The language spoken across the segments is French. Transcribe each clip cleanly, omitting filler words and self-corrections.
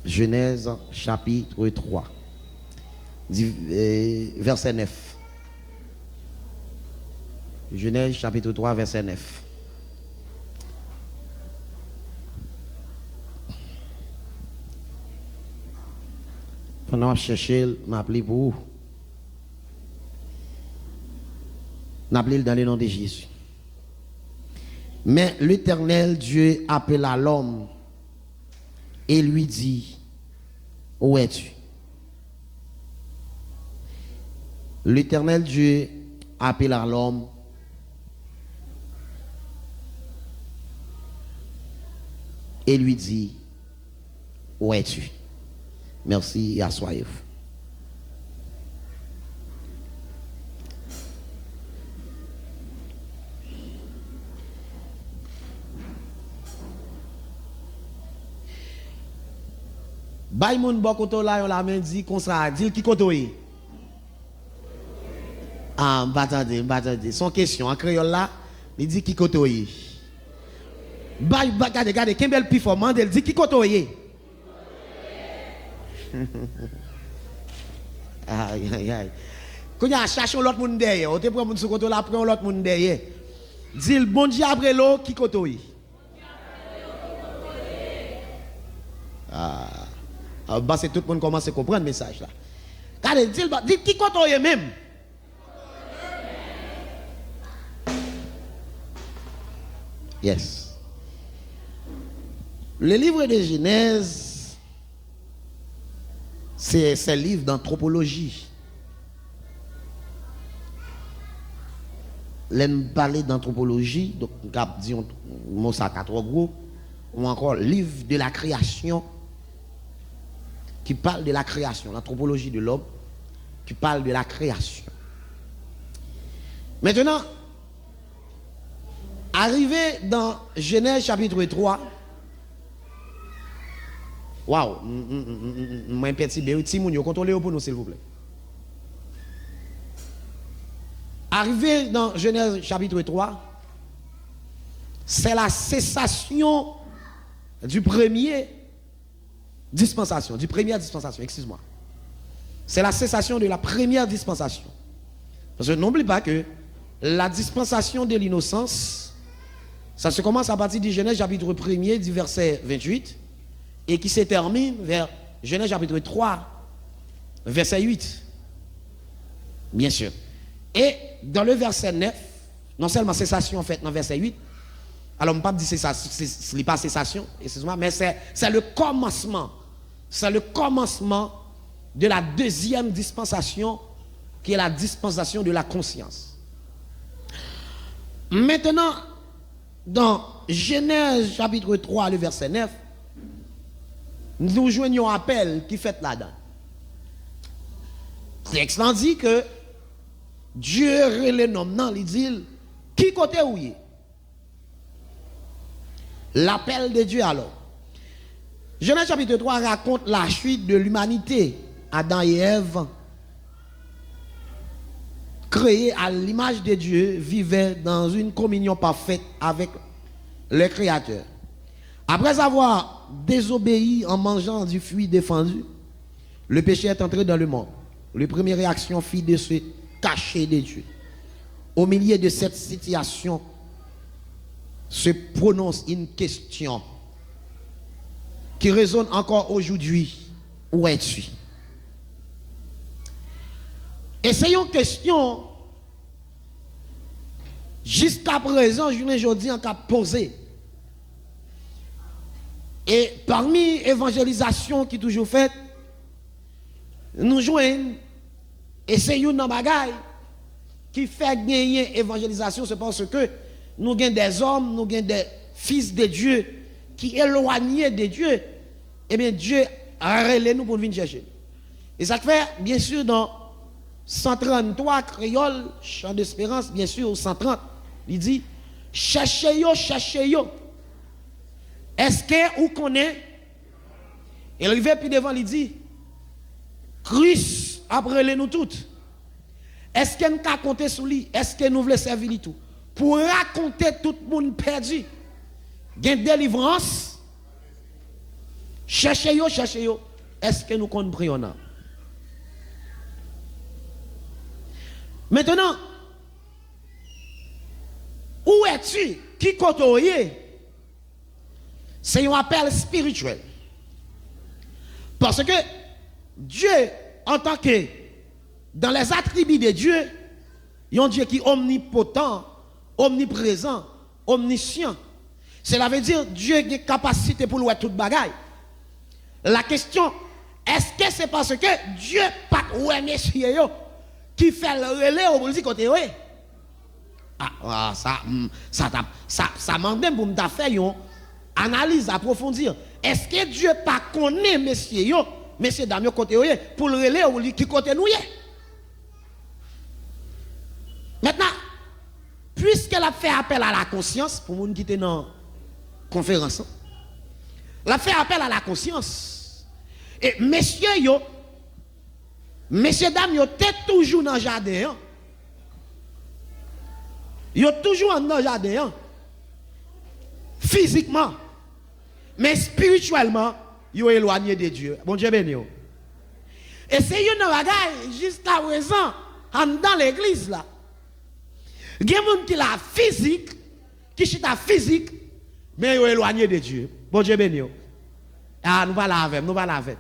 Genèse chapitre 3, verset 9. Genèse chapitre 3, verset 9. Pendant que je cherchais, je m'appelais pour vous. Je m'appelais dans le nom de Jésus. Mais l'Éternel Dieu appela l'homme et lui dit, où es-tu? L'Éternel Dieu appela l'homme et lui dit, où es-tu? Merci et assoyez-vous. Bay moun bokoto la yon la men dit comme ça, dit qui kotoye. Ah, m'attendez. Son question en créole là, il dit qui kotoye. Bay regardez, quel bel performance, il dit qui kotoye. Aïe. Quand il y a cherché l'autre monde derrière, on te prend mon sous koto là, prend l'autre monde derrière. Dit le bon Dieu après l'eau qui kotoye. Bah, c'est tout le monde commence à comprendre le message là. Regardez, dit qui kotoye même. Yes. Le livre de Genèse, c'est un livre d'anthropologie. L'aime parler d'anthropologie, donc disons mot ça trop gros, ou encore livre de la création qui parle de la création, l'anthropologie de l'homme qui parle de la création. Maintenant, arrivé dans Genèse chapitre 3, waouh, moi petit bé, petit moun yo contrôlez pour nous s'il vous plaît. Arrivé dans Genèse chapitre 3, c'est la cessation du première dispensation, excuse-moi. C'est la cessation de la première dispensation. Parce que n'oublie pas que la dispensation de l'innocence, ça se commence à partir du Genèse chapitre 1er, du verset 28, et qui se termine vers Genèse chapitre 3, verset 8. Bien sûr. Et dans le verset 9, non seulement cessation en fait, dans le verset 8, alors on ne peut pas dire cessation, ce n'est pas cessation, excusez-moi, mais c'est le commencement. C'est le commencement de la deuxième dispensation, qui est la dispensation de la conscience. Maintenant, dans Genèse chapitre 3, le verset 9, nous joignons un appel qui fait là-dedans. C'est excellent dit que Dieu relève l'homme, non, il dit, qui côté où il est? L'appel de Dieu alors. Genèse chapitre 3 raconte la chute de l'humanité. Adam et Ève, créés à l'image de Dieu, vivaient dans une communion parfaite avec le Créateur. Après avoir désobéi en mangeant du fruit défendu, le péché est entré dans le monde. La première réaction fut de se cacher de Dieu. Au milieu de cette situation, se prononce une question qui résonne encore aujourd'hui. Où es-tu? Et c'est une question jusqu'à présent, je ne dis en cas posée. Et parmi l'évangélisation qui est toujours faite, nous joignons, et c'est une bagaille qui fait gagner l'évangélisation, c'est parce que nous avons des hommes, nous avons des fils de Dieu qui éloignés de Dieu, et bien Dieu a relé nous pour venir chercher. Et ça fait, bien sûr, dans 133 créoles, chant d'espérance, bien sûr, 130, il dit, cherchez yo. Est-ce que vous connaissez? Et il arrive puis devant, il dit, Christ a relé nous toutes. Est-ce que nous avons compté sur lui? Est-ce que nous voulons servir lui tout? Pour raconter tout le monde perdu, il y a une délivrance, Cherchez yo, cherchez yo. Est-ce que nous comprenons? Maintenant, où es-tu? Qui côtoie? C'est un appel spirituel. Parce que Dieu, en tant que dans les attributs de Dieu, il y a un Dieu qui est omnipotent, omniprésent, omniscient. Cela veut dire Dieu a une capacité pour voir toute bagaille. La question, est-ce que c'est parce que Dieu pas ouais messieurs qui fait le relais au bout du côté ouais? Ça manque même pour me faire une analyse approfondir. Est-ce que Dieu pas connaît messieurs dames côté ouais pour le relais au bout qui côté nous? Maintenant, puisqu'elle a fait appel à la conscience, pour nous qui étaient dans la conférence, elle a fait appel à la conscience. Et messieurs, dames, ils étaient toujours dans le jardin. Ils sont toujours dans le jardin. Physiquement. Mais spirituellement, ils sont éloignés de Dieu. Bon Dieu béni. Et c'est une bagaille jusqu'à présent, dans l'église là. Il y a des gens qui sont physique, qui sont physique, mais ils sont éloignés de Dieu. Bon Dieu béni. Ah, nous allons avec, nous allons avec.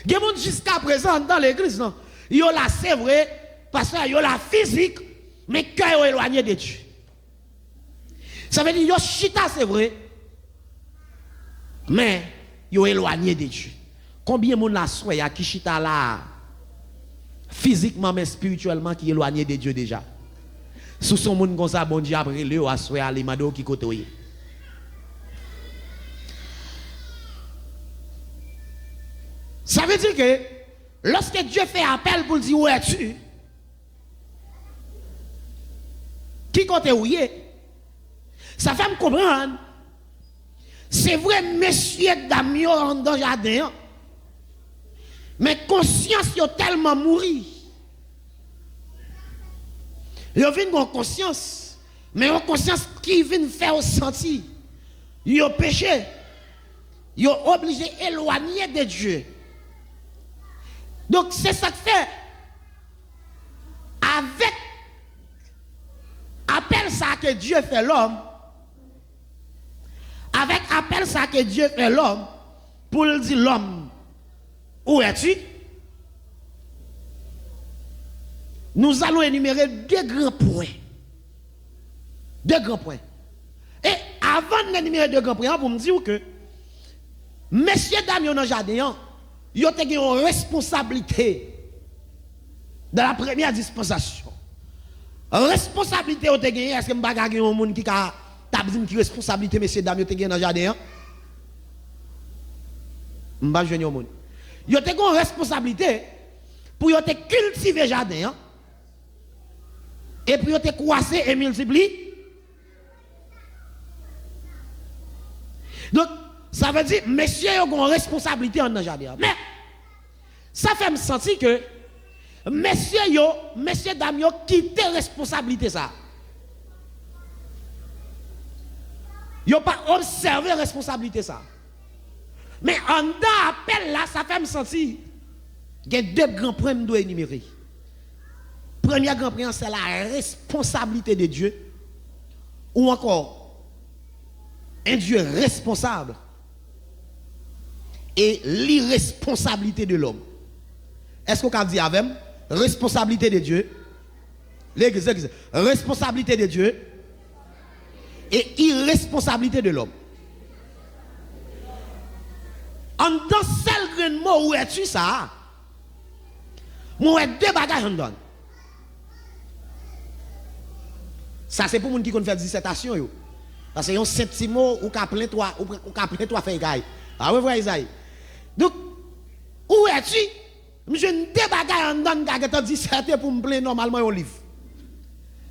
Il y a des gens jusqu'à présent dans l'église, non? Ils sont là, c'est vrai, parce qu'ils sont là physique, mais qu'ils sont éloignés de Dieu. Ça veut dire qu'ils sont chita, c'est vrai, mais ils sont éloignés de Dieu. Combien de gens là, soit qui chita là, physiquement, mais spirituellement, qui sont éloignés de Dieu déjà? Sous son monde comme ça, bon Dieu après le assoir à l'imado qui côtoie. Ça veut dire que lorsque Dieu fait appel pour dire où es-tu, qui côté où est, ça fait me comprendre. C'est vrai, messieurs dames dans le jardin, mais conscience est tellement mourir. Ils viennent une conscience, mais une conscience qui vient faire sentir. Ils ont péché. Ils sont obligés d'éloigner de Dieu. Donc c'est ça que fait. Avec appel ça que Dieu fait l'homme, avec appel ça que Dieu fait l'homme, pour le dire l'homme, où es-tu? Nous allons énumérer deux grands points. Deux grands points. Et avant d'énumérer deux grands points, pour me dire que, messieurs, dames, dans le jardin, ils ont une responsabilité dans la première dispensation. Responsabilité, vous avez gagné, est-ce que vous avez gagné un monde qui a une responsabilité, messieurs, dames, vous avez gagné dans le jardin? Je ne vais pas jouer au monde. Vous avez une responsabilité pour cultiver le jardin. Et puis, vous avez croisé et multiplié. Donc, ça veut dire, messieurs, ils ont une responsabilité dans le jardin. Mais, ça fait me sentir que, messieurs, dames, ils ont quitté la responsabilité. Ça. Ils n'ont pas observé la responsabilité. Ça. Mais, en d'un appel là, ça fait me sentir qu'il y a deux grands points que je dois énumérer. Premier grand point, c'est la responsabilité de Dieu, ou encore un Dieu responsable et l'irresponsabilité de l'homme. Est-ce qu'on peut dire avec responsabilité de Dieu, responsabilité de Dieu et irresponsabilité de l'homme? En dans seul grain de mot où es-tu ça? Moi, deux bagages en donne. Ça, c'est pour les gens qui connaissent faire dissertation. Parce que y a un septième mot ou qu'à plein toi, ou qu'à plein toi fait gaille. Ah oui, voilà, Isaïe. Donc, où es-tu? Je ne débague en donne qu'à disserter pour me plaindre normalement au livre.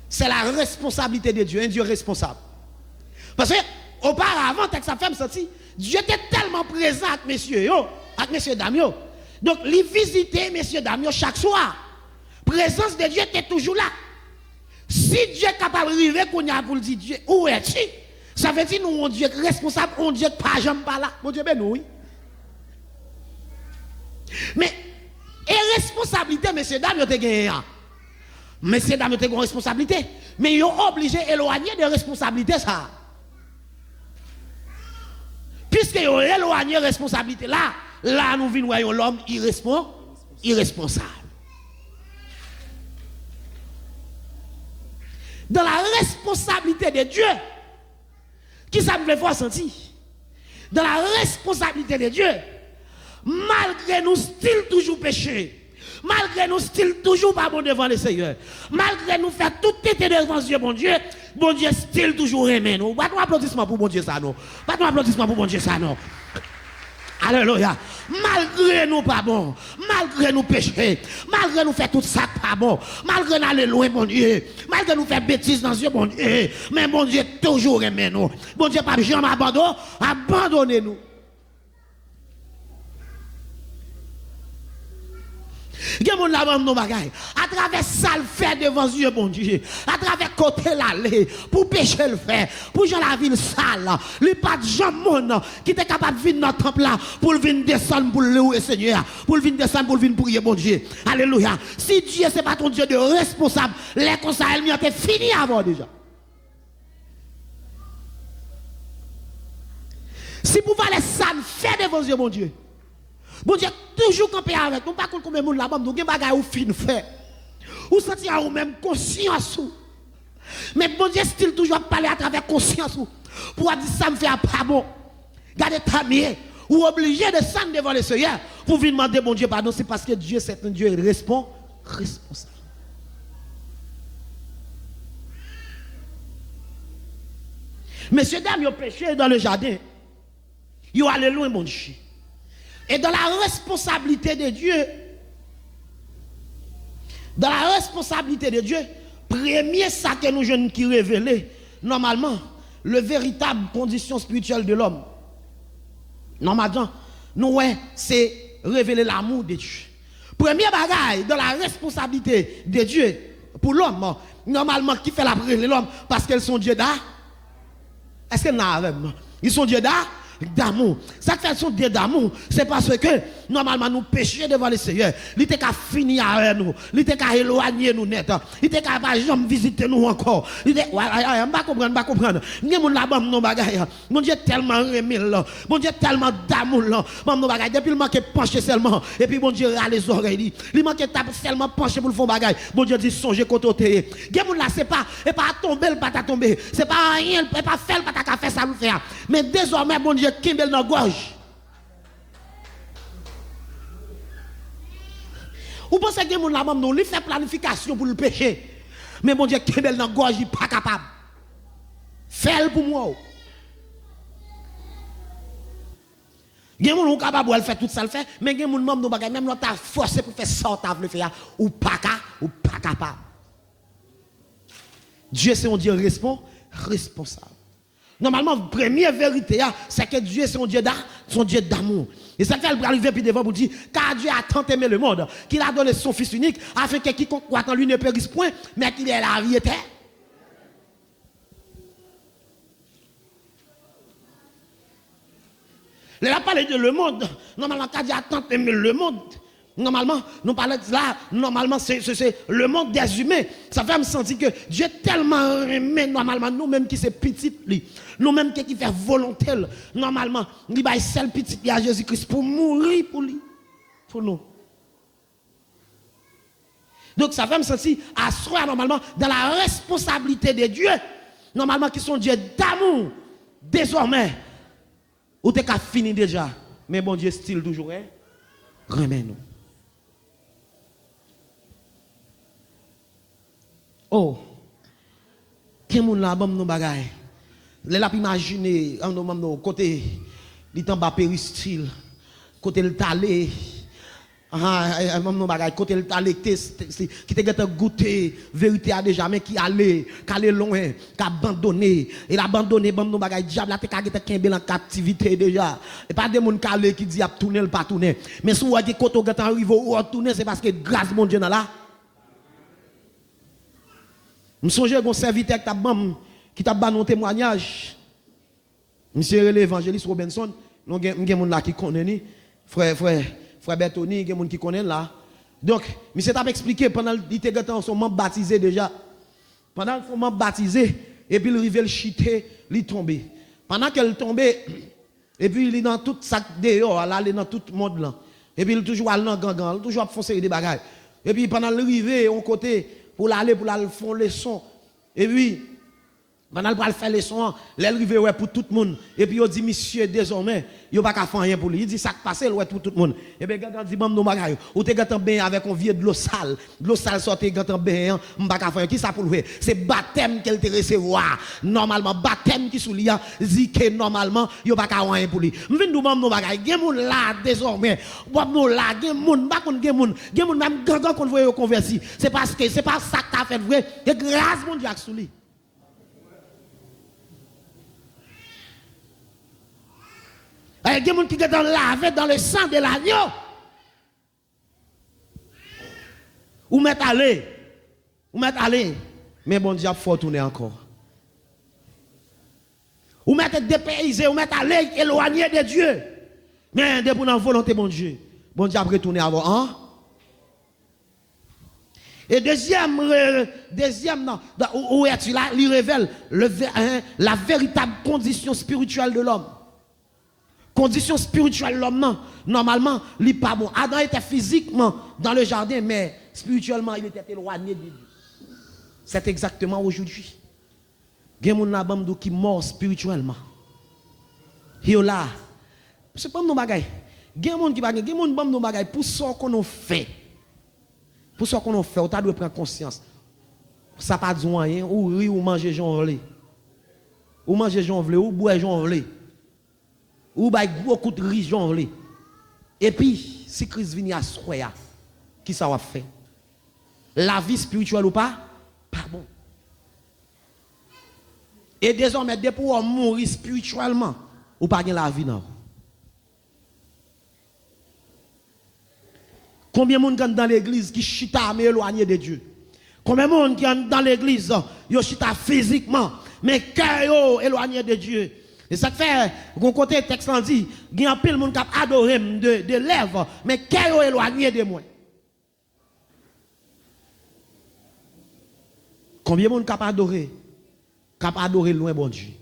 C'est la responsabilité de Dieu, un Dieu responsable. Parce que, auparavant, ça fait me sentir, Dieu était tellement présent avec messieurs, avec messieurs dames. Donc, les visiter messieurs dames chaque soir. Présence de Dieu était toujours là. Si Dieu est capable de arriver pour nous dire Dieu, où es-tu? Ça veut dire nous, on Dieu responsable, on Dieu pas jamais pas là. Mon Dieu, ben oui. Mais, et responsabilité, messieurs, dames, vous avez gagné. Messieurs, dames, vous avez une responsabilité. Mais ils sont obligés d'éloigner des responsabilités, ça. Puisque ils ont éloigné des responsabilités, là, nous voyons l'homme irresponsable. Dans la responsabilité de Dieu, qui ça me fait voir sentir? Dans la responsabilité de Dieu, malgré nous style toujours péché, malgré nous style toujours pas bon devant le Seigneur, malgré nous faire tout tête devant Dieu, bon Dieu style toujours aimé nous. Pas de applaudissement pour bon Dieu ça non. Pas de applaudissement pour bon Dieu ça non. Alléluia. Malgré nous pas bon, malgré nous pécher, malgré nous faire tout ça pas bon, malgré nous aller loin, bon Dieu, malgré nous faire bêtises dans Dieu, bon Dieu, mais bon Dieu toujours aimé nous. Bon Dieu pas jamais abandonné nous. Il y a mon là nos bagailles. À travers ça le fait devant Dieu, bon Dieu. À travers côté l'aller, pour pécher le faire, pour jouer la ville sale. Il n'y a pas de gens qui est capable de venir dans le temple là, pour venir descendre pour louer Seigneur, pour venir descendre pour venir prier, bon Dieu. Alléluia. Si Dieu c'est pas ton Dieu de responsable, les conseils il ont fini avant déjà. Si vous voulez ça le faire devant Dieu, bon Dieu. Bon Dieu, toujours camper avec nous, pas combien de monde là-bas, nous avons des bagages ou fin fait. Ou sentir ou même conscience. Mais bon Dieu, style toujours parler à travers conscience. Pour dire ça me fait pas bon. Gardez ta mienne. Ou obligé de descendre devant le Seigneur pour venir demander bon Dieu pardon. C'est parce que Dieu, c'est un Dieu responsable. Messieurs, dames, ils ont péché dans le jardin. Ils ont allé loin, mon Dieu. Et dans la responsabilité de Dieu, premier ça que nous jeunes qui révélé, normalement, le véritable condition spirituelle de l'homme. Normalement, nous, c'est révéler l'amour de Dieu. Premier bagaille dans la responsabilité de Dieu pour l'homme, normalement, qui fait la prière de l'homme, parce qu'ils sont Dieu d'art. Est-ce qu'ils n'ont ils sont Dieu d'art? D'amour. Ça fait son Dieu d'amour, c'est parce que normalement nous péchons devant le Seigneur. Il était qu'à finir avec nous, il était qu'à éloigner nous net, il était qu'à pas jamais visiter nous encore. Il était pas comprendre. Ni mon là-bas non bagaille. Mon Dieu tellement aimé là. Mon Dieu tellement d'amour là. Mon bagaille depuis le manque pencher seulement et puis mon Dieu râle les oreilles. Il manque tape seulement pencher pour le fond bagaille. Mon Dieu dit songez côté. Gen moun là c'est pas tomber le pas tomber. C'est pas rien, pas faire pas ta faire ça nous faire. Mais désormais mon Dieu Kimbel dans la gorge. Ou pensez que mon là non lui fait planification pour le péché. Mais mon Dieu Kimbel dans la gorge il pas capable. Fais-le pour moi. Gen moun capable de faire tout ça le fait, mais gen moun non bagay même l'autre t'a forcé pour faire ça t'a le faire ou pas capable. Dieu c'est un Dieu responsable. Normalement, première vérité, c'est que Dieu, c'est son Dieu d'amour. Et ça fait le arriver puis devant pour dire, car Dieu a tant aimé le monde, qu'il a donné son Fils unique, afin que quiconque croit en lui ne périsse point, mais qu'il ait la vie éternelle. Il a parlé de le monde. Normalement, quand Dieu a tant aimé le monde, normalement, nous parlons de là, normalement, c'est le monde des humains. Ça fait me sentir que Dieu tellement aimé, normalement, nous-mêmes qui sommes petits, nous-mêmes qui fait volonté, normalement, il va seul petit à Jésus-Christ pour mourir pour lui, pour nous. Donc, ça fait me sentir à soi, normalement, dans la responsabilité de Dieu, normalement, qui sont Dieu d'amour, désormais, ou t'es qu'à finir déjà, mais bon Dieu, style toujours, remet-nous. Oh, quel monde là, bon, nous bagaille. Les la imaginer, en côté, il est en bas péristyle, côté le talé, côté le talé, qui te goûté, vérité a déjà, mais qui allait loin, qui abandonné, et l'abandonné, bon, nous bagaille, diable, là, t'es en captivité déjà. Et pas des gens qui disent, tourner, le pas tourner. Mais si vous voyez que quand on arrive ou tourner, c'est parce que grâce, mon Dieu, là. Je songe à un serviteur qui t'a donné un témoignage. Monsieur l'évangéliste Robinson, nous avons des gens qui connaissent, frère frère Bertoni, il y a des gens qui connaissent là. Donc, monsieur t'a expliqué pendant qu'il était son membre baptisé déjà. Pendant son membre baptisé, et puis il arrive le chiter, il tombe. Pendant qu'elle tombe, et puis il est dans tout sac dehors, là, il est dans tout le monde là. Et puis il toujours allé dans gangan, il toujours foncer des bagages. Et puis pendant l'arrivée, on côté pour aller faire les sons. Et puis pendant le faire les sons, l'arrivée ouais pour tout le monde. Et puis il dit monsieur désormais, il pas qu'à faire rien pour lui. Il dit ça passe ouais pour tout le monde. Et bien quand dit bon nos bagages, ou t'es gâté bien avec un vieux de l'eau sale sorti gâté bien, m'pas qu'à faire qui ça pour le faire. C'est baptême qu'elle te recevoir. Normalement baptême qui sous lui dit que normalement, il pas qu'à rien pour lui. M'vinn nous nos bagages, gen moun là désormais. Bob nous là, gen moun, pas kon gen moun même grand qu'on voit converti. C'est parce que c'est pas ça que t'as fait vrai. Et grâce mon Dieu sous lui. Il y a des gens qui sont lavés dans le sang de l'agneau. Ou mettre aller. Mais bon Dieu, il faut tourner encore. Ou mettre dépaysé, ou mettre aller, éloigné de Dieu. Mais depuis dans la volonté, bon Dieu a retourné avant. Hein? Et deuxième, non, où est-il là? Il révèle la véritable condition spirituelle de l'homme. Condition spirituelle de l'homme, non. Normalement, il n'est pas bon. Adam était physiquement dans le jardin, mais spirituellement, il était éloigné de Dieu. C'est exactement aujourd'hui. Il y a des gens qui sont morts spirituellement. Il y a là. C'est pas nos bagailles. Il y a des gens qui pour ce qu'on a fait. Pour ce qu'on a fait, on doit prendre conscience. Ça pas de rien, ou rire ou manger jonglé. Ou manger jonglé, ou boire jonglé. Ou bah beaucoup de riz jonglé. Et puis, si Christ vient à soya, qui ça va faire? La vie spirituelle ou pas? Pas bon. Et désormais, dès pour mourir spirituellement, ou pas la vie non. Combien de monde dans l'église qui chita mais éloigné de Dieu? Combien de monde qui dans l'église, yo chita physiquement, mais cœur éloigné de Dieu? Et ça fait, quand côté texte en dit, il y a un peu de monde qui a adoré de lèvres, mais cœur éloigné de moi. Combien de monde qui a adoré loin bon Dieu?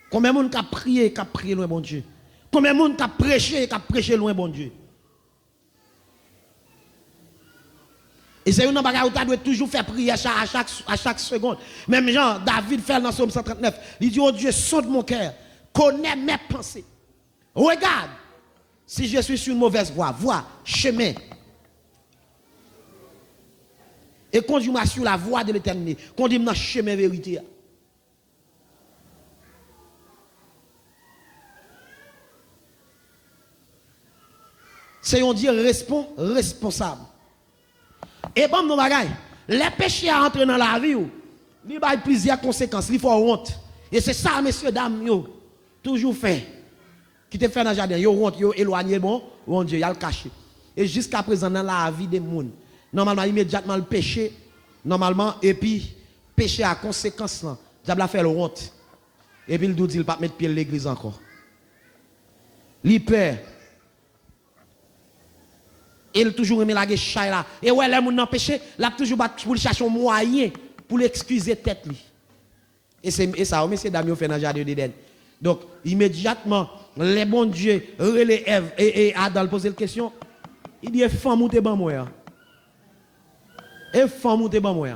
Combien de monde qui a prié loin bon Dieu? Combien de monde qui a prêché loin bon Dieu? Et c'est une bagarre où tu dois toujours faire prier à chaque seconde. Même Jean, David fait dans Psaume 139. Il dit, oh Dieu, sonde mon cœur, connais mes pensées. Regarde, si je suis sur une mauvaise voie, chemin. Et conduis-moi sur la voie de l'éternité. Conduis-moi dans le chemin vérité. C'est un Dieu responsable. Et bon, nos bagailles, les péchés à entrer dans la vie, il y a plusieurs conséquences, il faut honte. Et c'est ça, messieurs, dames, toujours fait. Qui te fait dans le jardin, yo honte, yo éloigné, bon Dieu, il a le caché. Et jusqu'à présent, dans la vie des gens, normalement, immédiatement, le péché, normalement, et puis, péché à conséquence, le diable a fait le honte. Et puis, il dit, il ne va pas mettre pied à l'église encore. Il peur. Il toujours aimé la guéchaille là. Et ouais, les gens n'ont péché, il a toujours pour chercher un moyen pour l'excuser tête lui. Et ça, messieurs dames, fait dans le jardin d'Éden. Donc, immédiatement, les bons dieux relèvent Ève et Adam poser la question. Il dit, femme ou t'es ban moi. Et femme ou t'es ban moi.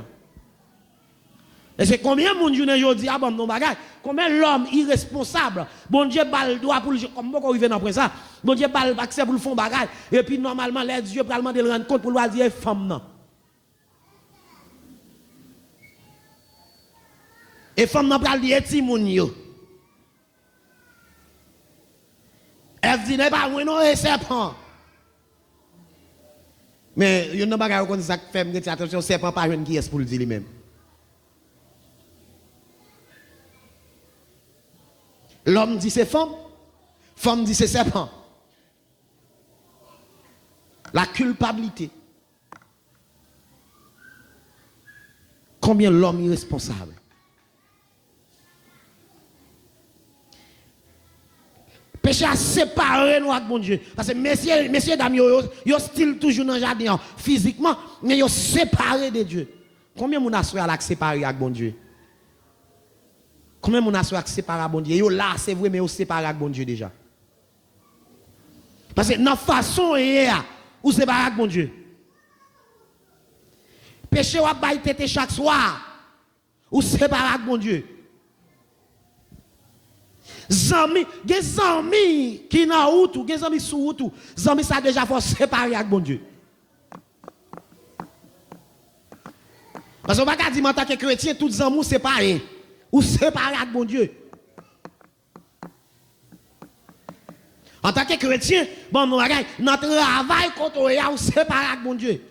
Et c'est combien de gens aujourd'hui ah bon non bagage, combien l'homme irresponsable, bon Dieu bal droit pour comme beaucoup arriver après ça. Bon Dieu bal accès pour le fond bagage et puis normalement les dieux pour demander le rendre compte pour lui dire femme non. Et femme non pral dire ti moun yo. Elle dit n'est pas moi non et serpent. Mais il y a un bagage qu'on dit ça fait me attention serpent pas jeune qui est pour le dire lui-même. L'homme dit c'est femme, femme dit c'est serpent. La culpabilité. Combien l'homme est responsable? Péché a séparé nous avec bon Dieu. Parce que messieurs dames, yo style toujours dans le jardin physiquement, mais yo séparé de Dieu. Combien de gens a séparé avec bon Dieu? Combien de gens a séparé avec bon Dieu? Yo là, c'est vrai, mais yo séparé avec bon Dieu déjà. Parce que dans la façon ou séparé avec bon Dieu. Péché ou bail tête chaque soir, ou séparé avec bon Dieu. Zami, des amis qui na route, des amis sous route, zami ça déjà faut séparer avec bon Dieu. Parce qu'on va pas dire en tant que chrétien tous les amis séparés ou séparés avec bon Dieu. En tant que chrétien, bon nous regarde, notre travail contre ou séparé avec bon Dieu.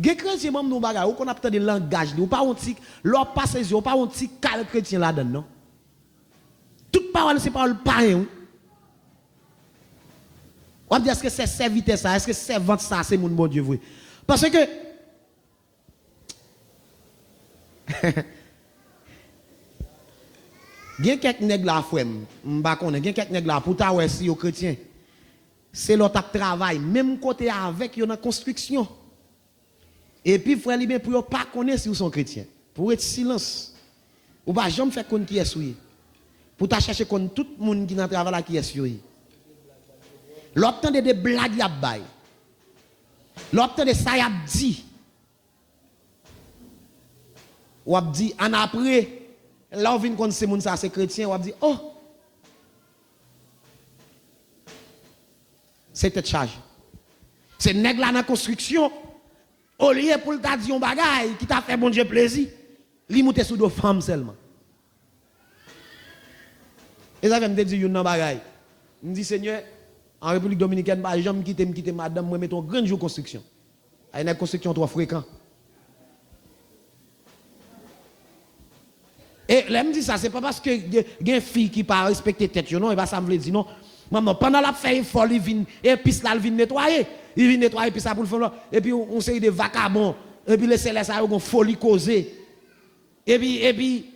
Les chrétiens même nous bagaille, ou qu'on a peut-être des langages, ou pas on tic, leur passe ou pas on tic cal chrétien là-dedans non. Toute parole, c'est parole pareille. On va dire, est-ce que c'est serviteur ça? Est-ce que c'est servante ça? C'est mon bon Dieu, vrai. Parce que. Il y a quelques nègres là, frère. Je ne sais pas, il y a quelques nègres là, pour ta ouais, si vous chrétien. C'est leur travail, même côté avec, il y a une construction. Et puis, frère, pour ne pas connaître si vous sont chrétiens. Pour être silence. Ou pas jamais faire qu'on qui est souillé. Pour ta chercher comme tout le monde qui n'a travail là qui est sur lui. L'obtenir des blagues y a bail. L'obtenir ça y a dit. Ou a dit en après là on vient connaître ces monde ça c'est chrétien ou a dit oh c'est tête charge. C'est nèg là dans construction au lieu pour t'a dit un bagaille qui t'a fait bon Dieu plaisir, li monter sous deux femmes seulement. Et ça me dit une bagaille. Me dit Seigneur, en République dominicaine, pas jamais quitter madame, moi mettons grand jour construction. A une construction trop fréquent. Et là me dit ça, c'est pas parce que y a une fille qui pas respecter tête non, et pas ça me veut dire non. Maman pendant la fait effort, il vient et puis là il vient nettoyer, puis ça pour le faire et puis on série de vagabonds et puis les célèbres ça ont folie causée. Et puis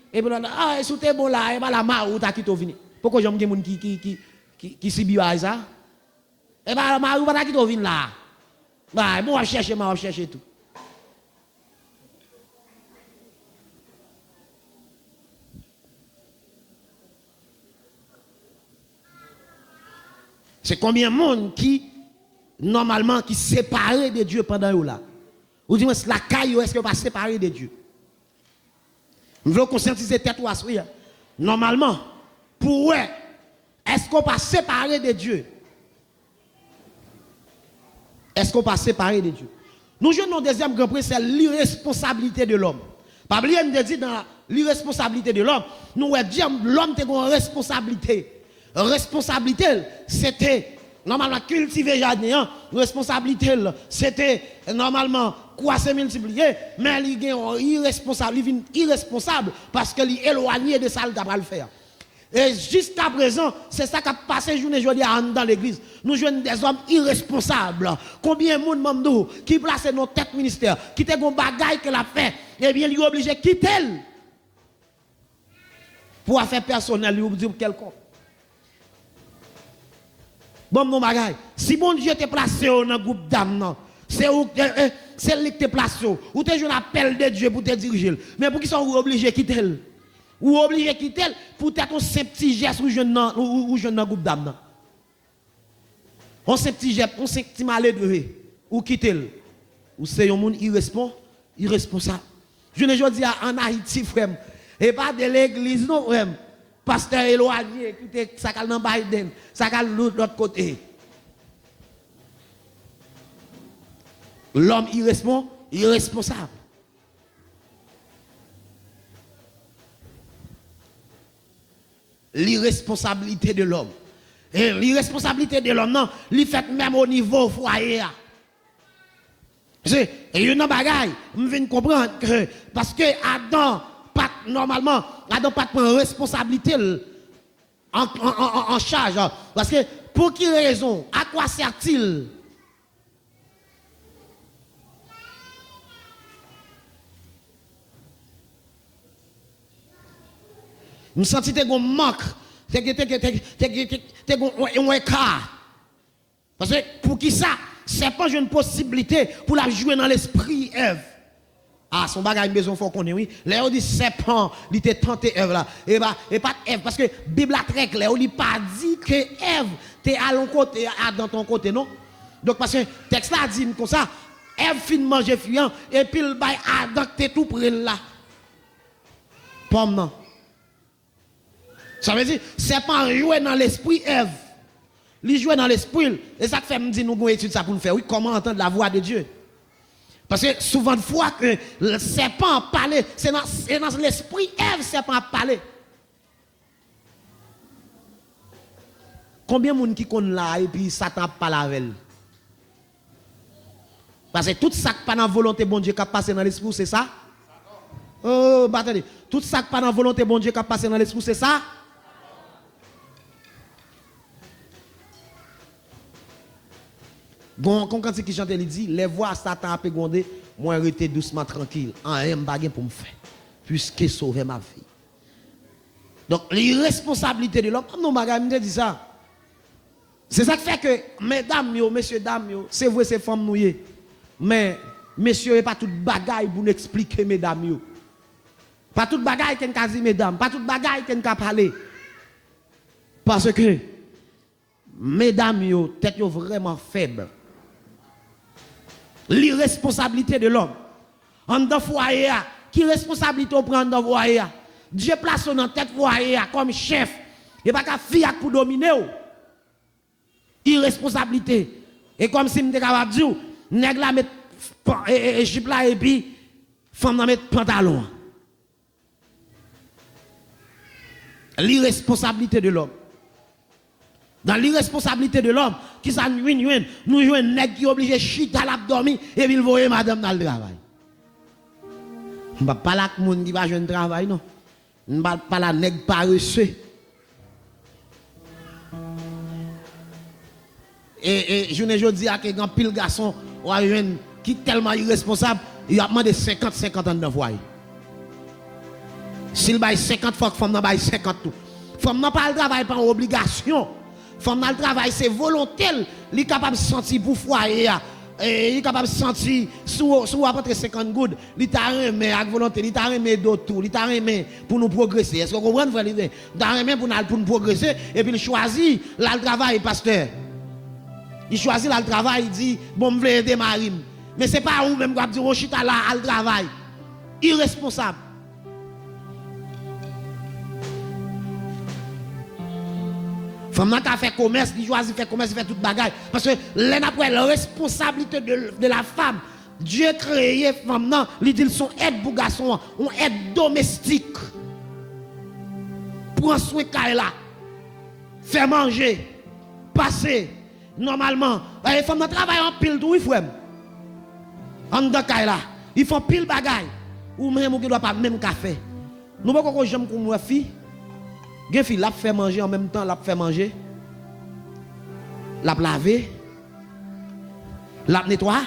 ah sous tes bon là et pas la marou ta qui to venir. Pourquoi j'aime des gens qui subit ça? Et bien, je ne vais pas quitter là. Bah, moi, je vais chercher tout. C'est combien de monde qui, normalement, qui séparé de Dieu pendant là? Ou dis-moi, la caille, est-ce que va séparer de Dieu? Nous voulons conscientiser tête ou assoyer. Normalement, pour eux, est-ce qu'on va séparer de Dieu? Est-ce qu'on va séparer de Dieu? Nous jouons dans le deuxième grand prix, c'est l'irresponsabilité de l'homme. Pas oublier de dire dans l'irresponsabilité de l'homme, nous disons l'homme a une responsabilité. Responsabilité, c'était normalement cultiver jardin, responsabilité, c'était normalement quoi se multiplier, mais il est irresponsable parce qu'il est éloigné de ça qu'il va le faire. Et jusqu'à présent, c'est ça qui a passé journée aujourd'hui dans l'église. Nous jouons des hommes irresponsables. Combien de monde qui place nos têtes ministères, qui te gon bagaille qu'elle a fait, eh bien, il est obligé de quitter pour affaire personnelle, ou dire quelconque. Bon, mon bagaille, si bon Dieu te placé dans un groupe d'âmes, c'est lui qui te placé, ou tu as un appel de Dieu pour te diriger. Mais pour qui sont obligés de quitter? Ou obligé de quitter pour être un petit geste ou jeune groupe d'âmes. On petit geste, on petit malheureux ou quitter. Ou c'est un monde irresponsable. Je ne dis en Haïti, frère, et pas de l'église, non, frère. Pasteur éloigné, écoutez, ça calme dans Biden, ça calme de l'autre côté. L'homme irresponsable. L'irresponsabilité de l'homme. Et l'irresponsabilité de l'homme, non, il fait même au niveau foyer. Et il y a une bagaille, je viens comprendre que, parce que Adam, normalement, Adam pas de responsabilité en charge. Parce que, pour quelle raison, à quoi sert-il? Je sens que un manque un écart. Parce que pour qui ça, serpent j'ai une possibilité pour la jouer dans l'esprit Ève. Ah, son bagage besoin faut qu'on ait, oui. Là, on dit serpent, il était tenté Ève là. Et pas Ève, parce que la Bible a très clair, on n'a pas dit que Ève, t'es à l'autre côté, dans ton côté, non? Donc, parce que le texte là dit comme ça, Ève fin manger fuyant, et puis le bail Adam, t'es tout près là. Pomme, non. Ça veut dire, serpent jouer dans l'esprit Ève. Il joue dans l'esprit. Et ça fait me dire, nous avons étudié ça pour nous faire. Oui, comment entendre la voix de Dieu. Parce que souvent de fois que le serpent parle, c'est dans l'esprit Ève, le serpent parle. Combien de monde qui connaît là et puis Satan parle avec elle? Parce que tout ça qui pas dans la volonté bon Dieu qui a passé dans l'esprit, c'est ça? Oh, bah attendez. Tout ça qui pas dans la volonté bon Dieu qui a passé dans l'esprit, c'est ça? Quand qui chante, il dit, les voix Satan a pégondé, moi rester doucement tranquille, en un bagage pour me faire, puisque sauver ma vie. Donc, l'irresponsabilité de l'homme, non, madame, me dit ça. C'est ça qui fait que, mesdames, messieurs, dames, c'est vrai, c'est femmes nouées. Mais, messieurs, pas tout bagaille pour nous expliquer, mesdames. Pas tout bagaille qu'on a dit, mesdames. Pas tout bagaille qu'on a parlé. Parce que, mesdames, tête vraiment faible. L'irresponsabilité de l'homme. En dans foyer, qui responsabilité on prend dans foyer? Dieu place dans tête foyer comme chef. Il n'y a pas qu'à faire pour dominer. Irresponsabilité. Et comme si je suis capable de dire, nèg la met jupe là et puis femme la met pantalon. L'irresponsabilité de l'homme. Dans l'irresponsabilité de l'homme, qui ça nous jouons un nèg qui est obligé de chiter à l'abdomen et puis il voit madame dans le travail. Je ne parle pas là que monde qui va jouer un travail, non. Je ne parle pas là nèg paresseux. Et je ne dis à que quand pile garçon qui est tellement irresponsable, il a demandé 50 ans de foyer. S'il baille 50 fois que femme n'a baille 50 tout. Femme n'a pas le travail par obligation. Femme n'a le travail c'est volontaire, il est capable de sentir pour foyer. Il est capable de sentir sous à peu près 50 gouttes, il t'a remis avec volonté, il t'a remis d'autres, il t'a remis pour nous progresser. Est-ce que vous comprenez frère? Il t'a remis pour nous progresser et puis il choisit là le travail pasteur. Il choisit là le travail, il dit bon je veux aider Marim. Mais c'est pas vous même qui dire on chita là à le travail. Irresponsable. Femme qui a fait commerce, il choisit faire commerce, il fait toute bagaille. Parce que après la responsabilité de la femme, Dieu créé femme, il dit son aide pour garçon, on aide domestique. Prends soin de là, faire manger, passer. Normalement, les femmes travaillent en pile tout, il faut. En dedans, là, ils font pile bagaille. Ou même qui ne doit pas même café. Nous ne pouvons pas jamais comme une fille. Une fille, la fait manger en même temps, la fait manger. La laver. La nettoyer.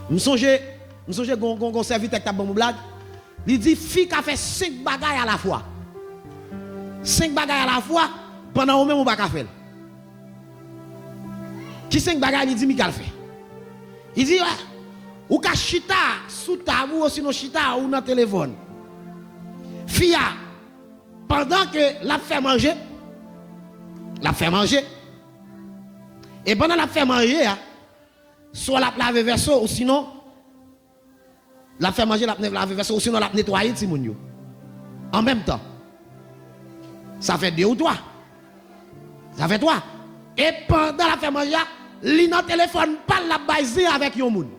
Je songe qu'on serviteur qui a bon blague. Il dit fille qui a fait 5 bagailles à la fois. 5 bagailles à la fois pendant au même on va faire. Qui 5 bagailles il dit Michael fait. Il dit ou ka chita sous table ou sinon chita ou dans téléphone. Fia pendant que la fait manger et pendant la fait manger soit la laver verso ou sinon la fait manger la laver verso ou sinon la nettoyer ti moun yo en même temps. Ça fait 2 ou 3. Ça fait 3. Et pendant la fait manger li nan téléphone parle la baiser avec yon moun.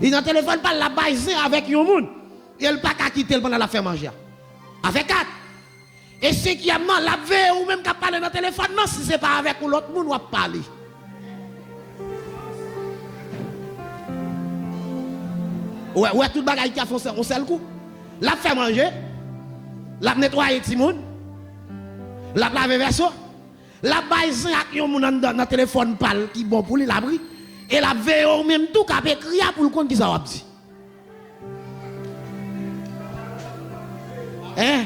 Il nan téléphone parle la baiser avec yon moun. Il pas qu'à quitter pendant la fait manger. Avec 4. Et ce qui a mal lavé ou même qu'à parler dans le téléphone, non, si ce n'est pas avec l'autre monde, on va parler. Ouais, tout le bagage qui a fait on seul coup. La fait manger, la nettoyer tout le monde, la laver verso, la baiser avec yon moun dans le téléphone parle qui bon pour lui l'abri, et la veille ou même tout qu'à écrire pour le compte qui ça va dire. Hein?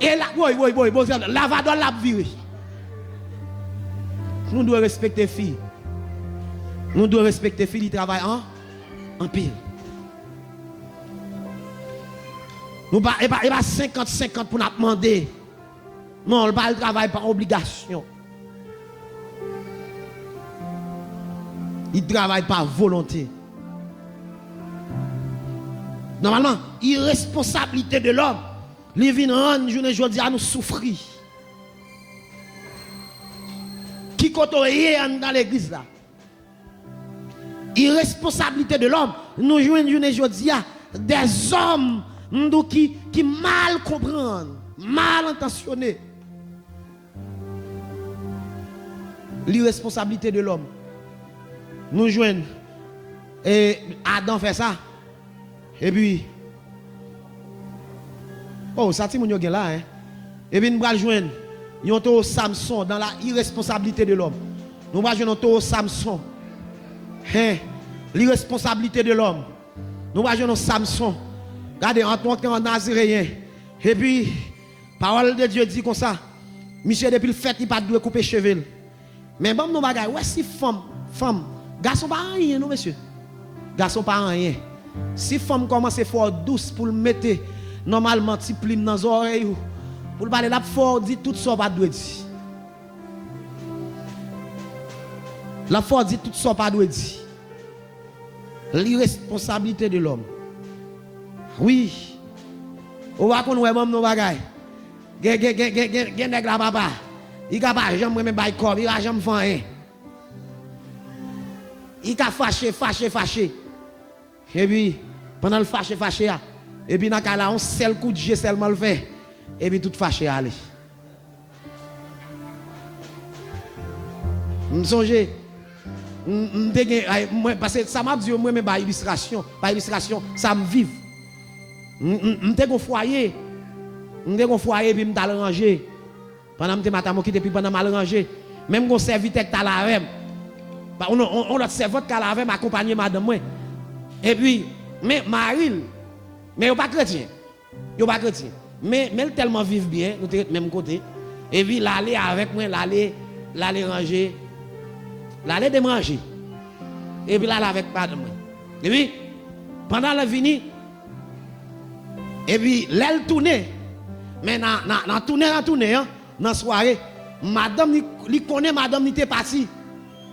Et là, oui, bon, lavador l'a viré. Nous devons respecter les filles. Nous devons respecter les filles qui travaillent en pile. Nous pas 50-50 pour nous demander. Non, on ne travaille par obligation. Il travaille par volonté. Normalement, irresponsabilité de l'homme, il vient rendre journée aujourd'hui à nous souffrir. Qui côtoie dans l'église là? Irresponsabilité de l'homme, nous jouons une journée aujourd'hui à des hommes qui mal comprennent, mal intentionnés. L'irresponsabilité de l'homme. Nous jouons. Et Adam fait ça. Et puis. Oh, ça c'est mon yo là. Hein? Et puis nous allons joindre. Nous avons Samson dans la irresponsabilité de l'homme. Nous allons joindre Samson. Hein? L'irresponsabilité de l'homme. Nous allons joindre Samson. Regardez, en Nazaréen. Et puis, parole de Dieu dit comme ça. Monsieur, depuis le fait, il pas de couper cheveux. Mais bon, nous bagaille, ouais, si femme, garçon pas rien, non, monsieur. Garçon pas rien. Si femme commence à faire douce pour le mettre, normalement, petit plim dans les oreilles, pour le parler là fort, dit tout ça, pas de dire. La fort dit tout ça, pas de dire. L'irresponsabilité de l'homme. Oui. On va qu'on ouais, bon, nous bagaille. Gen nèg la papa. Il ka pas jamais même bail corps, il a jamais fait rien. Il ka fâché. Et puis pendant le fâché et puis dans cas on seul coup de jet seulement le fait et puis tout fâché aller. M'songe parce que ça m'a dit moi même par illustration, ça me vive. M'te gon foyer. M'te gon foyer puis m'ta ranger. Pendant que je suis quitté, puis pendant que je suis rangé, même quand je suis serviteur qui la rem, on a servi qui la rem accompagné madame. Et puis, mais Maril, mais il n'est pas chrétien. Il n'est pas chrétien. Mais elle tellement vive bien, nous sommes même côté. Et puis, l'aller avec moi, l'aller ranger, l'aller démanger. Et puis, l'aller avec madame. Et puis, pendant la vini, et puis, l'aile tournée. Mais dans tourner, hein. Dans la soirée, madame, il connaît madame, il était parti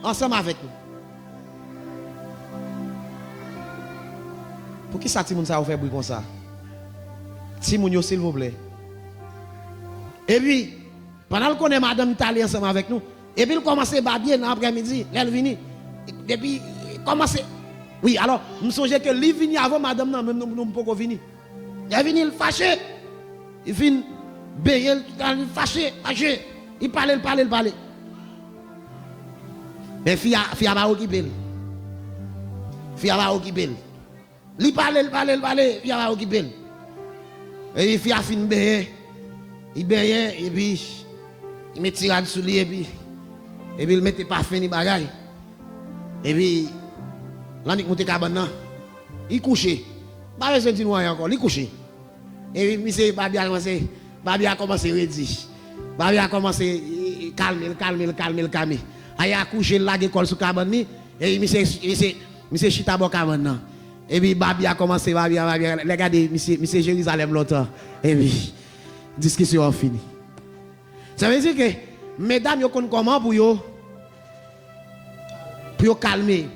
ensemble avec nous. Pour qui ça, Timoun, ça vous fait bruit comme ça? Timoun, s'il vous plaît. Et puis, pendant qu'il connaît madame, il est allé ensemble avec nous. Et puis, il commence à babiller dans l'après-midi, elle vient. Et puis, il commence. Oui, alors, je me souviens que lui vient avant madame, non, même nous ne pouvons pas venir. Il vient, il fâché. Il vient. Il fâché. Il parle. Mais fille va occuper. Il parle. Fille va occuper. Et fille a fini béyer. Il béyer et puis il met tirade sur lui et puis il met pas fini bagaille. Et puis là il monte cabane. Il couche. Pas besoin de dire encore, il couche. Et puis monsieur Babi a commencé à redire. Babi a commencé à calmer. Il a couché là, l'école sous cabane. Et monsieur Chita bon cabane. Et puis Babi a commencé, regardez, monsieur Jérusalem longtemps. Et puis, discussion finie. Ça veut dire que, mesdames, vous connaissez comment pour calmer.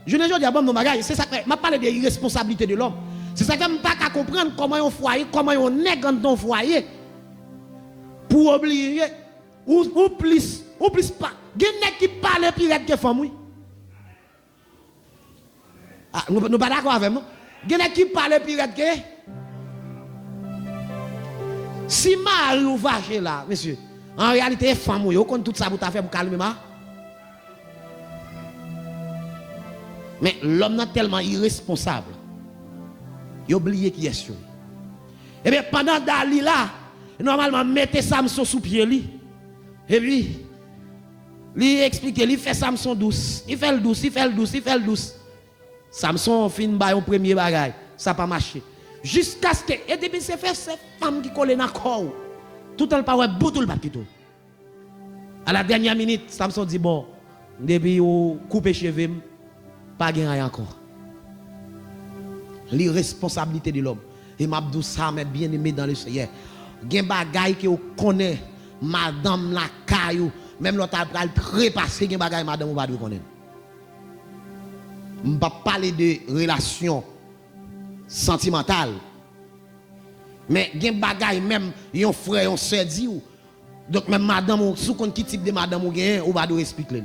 Je ne dis pas bon, c'est ça que je parle de l'irresponsabilité de l'homme. C'est ça que je ne peux pas comprendre comment on foyer, comment on nègre dans ton foyer. Pour oublier, ou plus pas. Il y a des gens qui parlent plus vite que femme. Ah, nous ne sommes pas d'accord avec moi. Il y a des gens qui parlent plus vite que. Si Marie ou vache là, monsieur, en réalité, femme, vous compte tout ça pour faire pour calmer ma. Mais l'homme est tellement irresponsable. Il oublie qui est sûr. Et bien pendant Dali là, normalement, mettez Samson sous pied lui. Et puis, lui explique, lui fait Samson douce. Il fait le douce. Samson fin by au premier bagage. Ça n'a pas marché. Jusqu'à ce que, et depuis c'est fait, ces femmes qui collent dans le corps, tout le temps, boutou le papito. À la dernière minute, Samson dit, bon, depuis vous coupez cheveux, pas rien encore. L'irresponsabilité de l'homme. Et m'abdou ça, mais bien aimé dans le Seigneur. Gen bagay que vous connaissez, madame la caillou, même l'autre a trépassé, gen bagay madame ou pas de connaître. Je ne vais pas parler de relations sentimentales. Mais gen bagay même, yon frère, yon sœur dit ou. Donc même madame ou sous compte qui type de madame ou gen, ou pas de expliquer.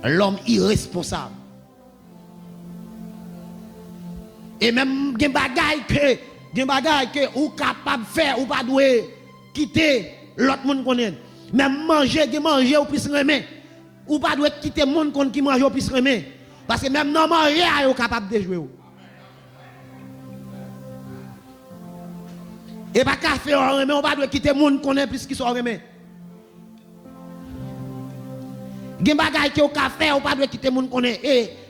L'homme irresponsable. Et même gen bagay que ou capable de faire ou pas doué quitter l'autre monde connaît. Même manger ou puisse remettre ou pas doué quitter monde qui mange ou puisse remettre parce que même non manger ou capable de jouer. Et pas café ou remet ou pas doué quitter monde connaît puisqu'il sont remet. Gen bagay que ou café ou pas doué quitter monde connaît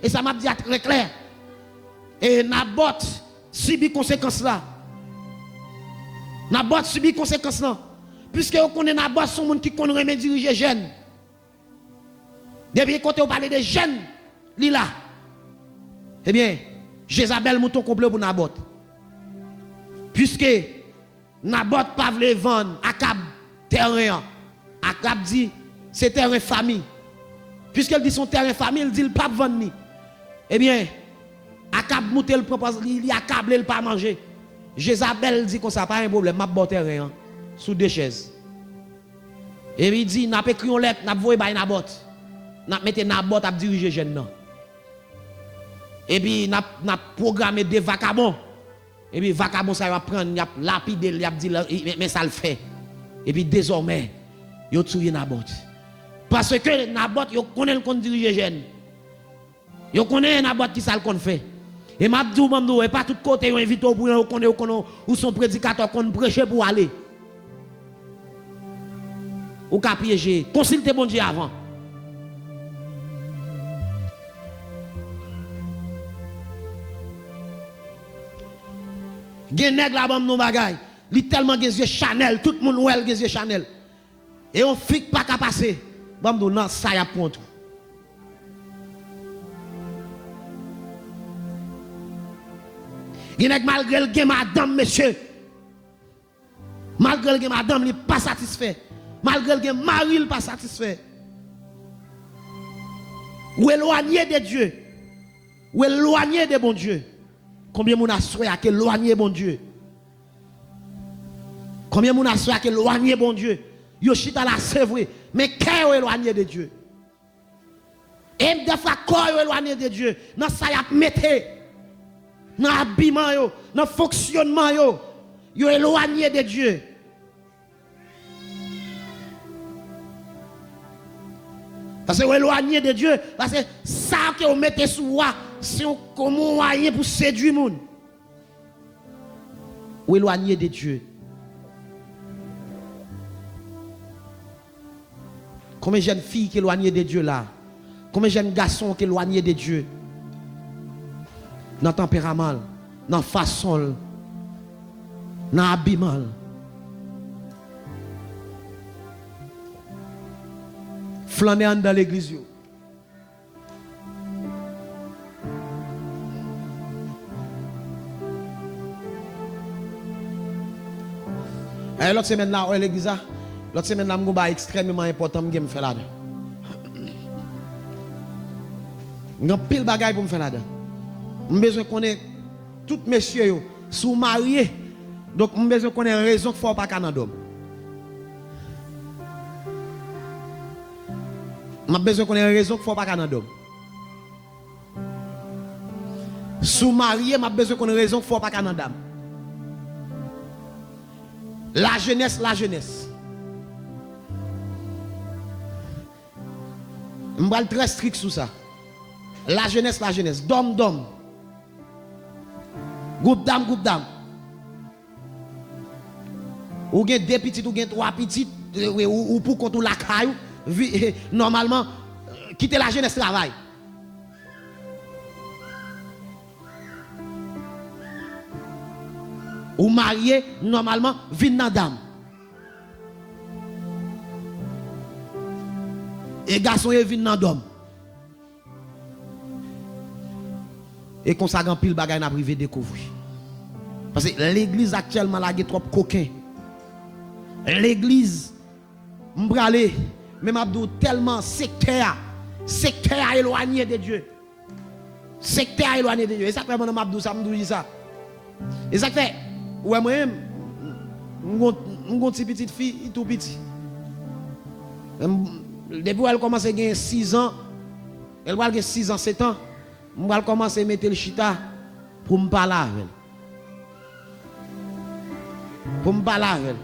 et ça m'a dit très clair. Et Nabot subit conséquences là. Nabot subit conséquences là. Puisque vous connaissez Nabot, son monde qui connaît diriger jeunes. Depuis quand vous parlez de jeunes, là. Eh bien, Jézabel mouton complet pour Nabot. Puisque Nabot pas voulu vendre Akab terrain. Akab dit c'est terrain famille. Puisqu'il dit son terrain famille, il dit il pas vendre. Eh bien, Akab mouté le propose, il a câblé le pas manger. Jézabel dit que ça pas un problème, m'a boté rien sous deux chaises. Et il dit n'a pas écrit une lettre, n'a voyé ba Nabot. N'a metté Nabot à diriger jeune non. Et puis n'a programmé des vagabonds. Et puis vagabond ça va prendre, il a lapidé, il a dit mais ça le fait. Et puis désormais, il a tué Nabot. Parce que Nabot, il connaît le compte diriger jeune. Il connaît Nabot qui ça le compte fait. Et m'a dit et pas tout côté on invite pour ou son prédicateur qu'on prêcher pour aller. Ou ka piéger, consultez bon Dieu avant. Gen nèg la bam nou bagay, li tellement gen yeux Chanel, tout le monde ouel gen yeux Chanel. Et on fique pas ka passer. Bam nou nan ça y a point tout. Malgré le gen madame, monsieur, malgré le gen madame, il n'est pas satisfait. Malgré le gen mari, il n'est pas satisfait. Ou éloigné de Dieu. Ou éloigné de bon Dieu. Combien de gens souhaité à éloigner bon Dieu? Combien de gens souhaité à éloigner bon Dieu? Yo chita la c'est vrai, mais cœur éloigné de Dieu. Et des fois, corps éloigné de Dieu. Dans ça, y a mettez. Dans l'habillement, dans le fonctionnement, yo éloigné de Dieu. Parce que vous éloigné de Dieu, parce que ça que vous mettez sous vous, c'est un moyen pour séduire les gens. Vous éloigné de Dieu. Combien de jeunes filles qui sont éloignées de Dieu là? Combien de jeunes garçons qui sont éloignés de Dieu? Dans le tempérament, dans la façon, dans l'habillement. Flâner dans l'église. Et l'autre semaine là, l'église, l'autre semaine là, je suis extrêmement important que je fais là-dedans. Je suis pile bagaille pour me faire là-dedans. Je besoin de connaître tous messieurs sont mariés. Donc je besoin de connaître raison qu'il ne faut pas Canada. Je besoin de connaître raison qu'il ne faut pas Canada. Sous marié, je besoin de connaître raison qu'il ne faut pas Canada. La jeunesse, la jeunesse. Je suis très strict sur ça. La jeunesse, la jeunesse. Dom, dom. Groupe d'âme, groupe d'âme. Ou gen 2 petites, ou gen 3 petites, ou pour contre la caillou, normalement, quitter la jeunesse travail. Ou marié, normalement, vin dans dame. Et garçon, il vin dans d'homme. Et qu'on ça grand pile bagay n'a privé découvrir. Parce que l'église actuellement là, il y a trop coquin. L'église, m'bralé, même Abdou tellement sectaire éloigné de Dieu. Sectaire éloigné de Dieu. Et ça fait mon Abdou, ça me dit ça. Et ça fait, ouais, moi-même, mon petite fille, tout petit. Depuis elle commence à gagner 6 ans, elle va gagner 6 ans, 7 ans, je vais commencer à mettre le chita pour me parler avec elle. Pour me parler avec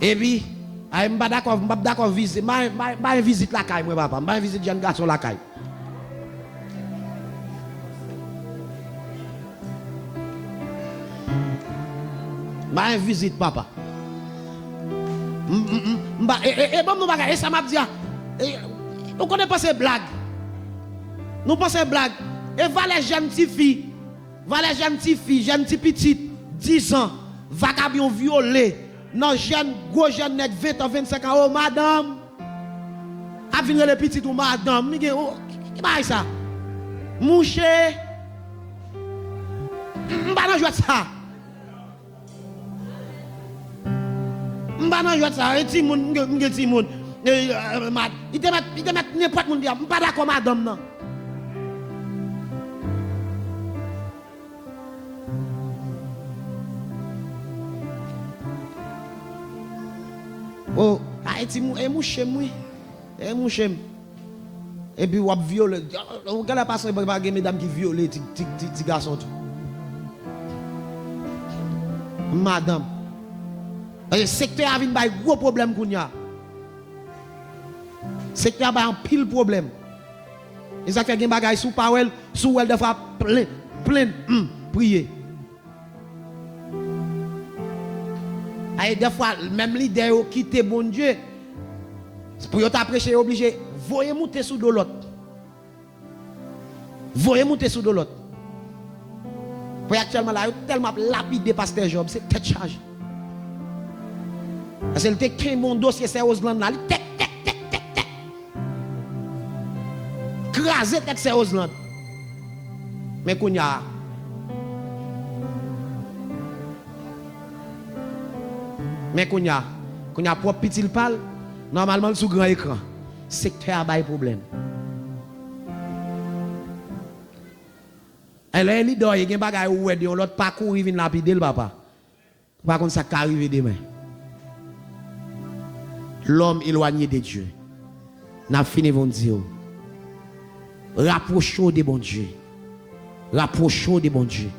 elle. Et puis, je ne suis pas d'accord visiter. Je visite la caille, moi, papa. Je visite jeune garçon la caille. Je visite papa. Et bon, nous et ça m'a dit, nous connaissons pas ces blagues. Nous pensons blagues. Et va les jeunes petites filles, jeunes petites, 10 ans, vagabond violé, non jeune, gros jeune net, 20 ans, 25 ans, oh madame, a venir les petites ou madame, qui est ça? Mouché, m'ba jouer ça. M'ba jouer ça, et Timoun, Timoun, il te met n'importe monde, m'ba d'accord madame non. Oh, et mouché, et mouché. Et puis, on viole. Regardez la personne qui a mesdames qui violent les petits garçons. Madame. Le secteur a un gros problème. Le secteur a un pile problème. Et ça fait des bagages sous parole, sous elle de fois plein, prier. Et des fois, même l'idée de quitter bon Dieu, pour y prêcher, obligé, voyez monter sous de l'autre. Voyez monter sous de l'autre. Pour actuellement là, tellement lapidé pasteur Job, c'est tête charge. Parce que le qu'un bon dossier, c'est Osland là, tête. Craser tête, c'est Osland. Mais qu'on y a. Mais qu'on y a propre petit pal, normalement sous grand écran, secteur a un problème. Elle est leader, il y a un bagage où elle dit, l'autre parcours, il vient lapider le papa. Par contre, ça peut arriver demain. L'homme éloigné de Dieu. N'a fini de dire. Rapprochez de bon Dieu. Rapprochez de bon Dieu.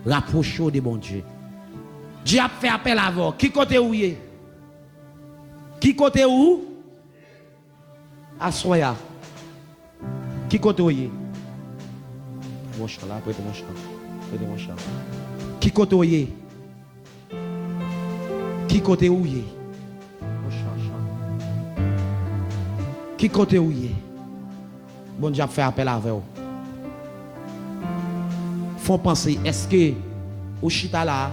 Rapprochez de bon Dieu. Dieu a fait appel à vous. Qui côté où est? Qui côté où? À Soya. Qui côté où est? Mon chat là, prêtez mon chat. Prêtez mon chat. Qui côté où est? Qui côté où est? Mon chat. Qui côté où est? Bon Dieu a fait appel à vous. Faut penser, est-ce que au chita là,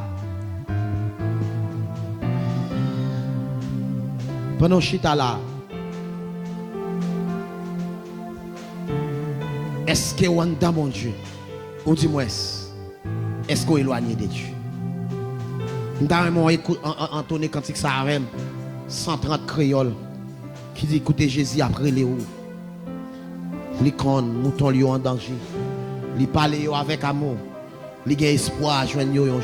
pendant chita là, est-ce que on dans mon Dieu? Ou dis-moi, est-ce qu'on est éloigné de Dieu? Nous avons entonné cantique ça avec 130 créoles qui dit écoutez Jésus après les roues. Les cornes, moutons lions en danger. Les parler avec amour. Les gains espoir, joignent un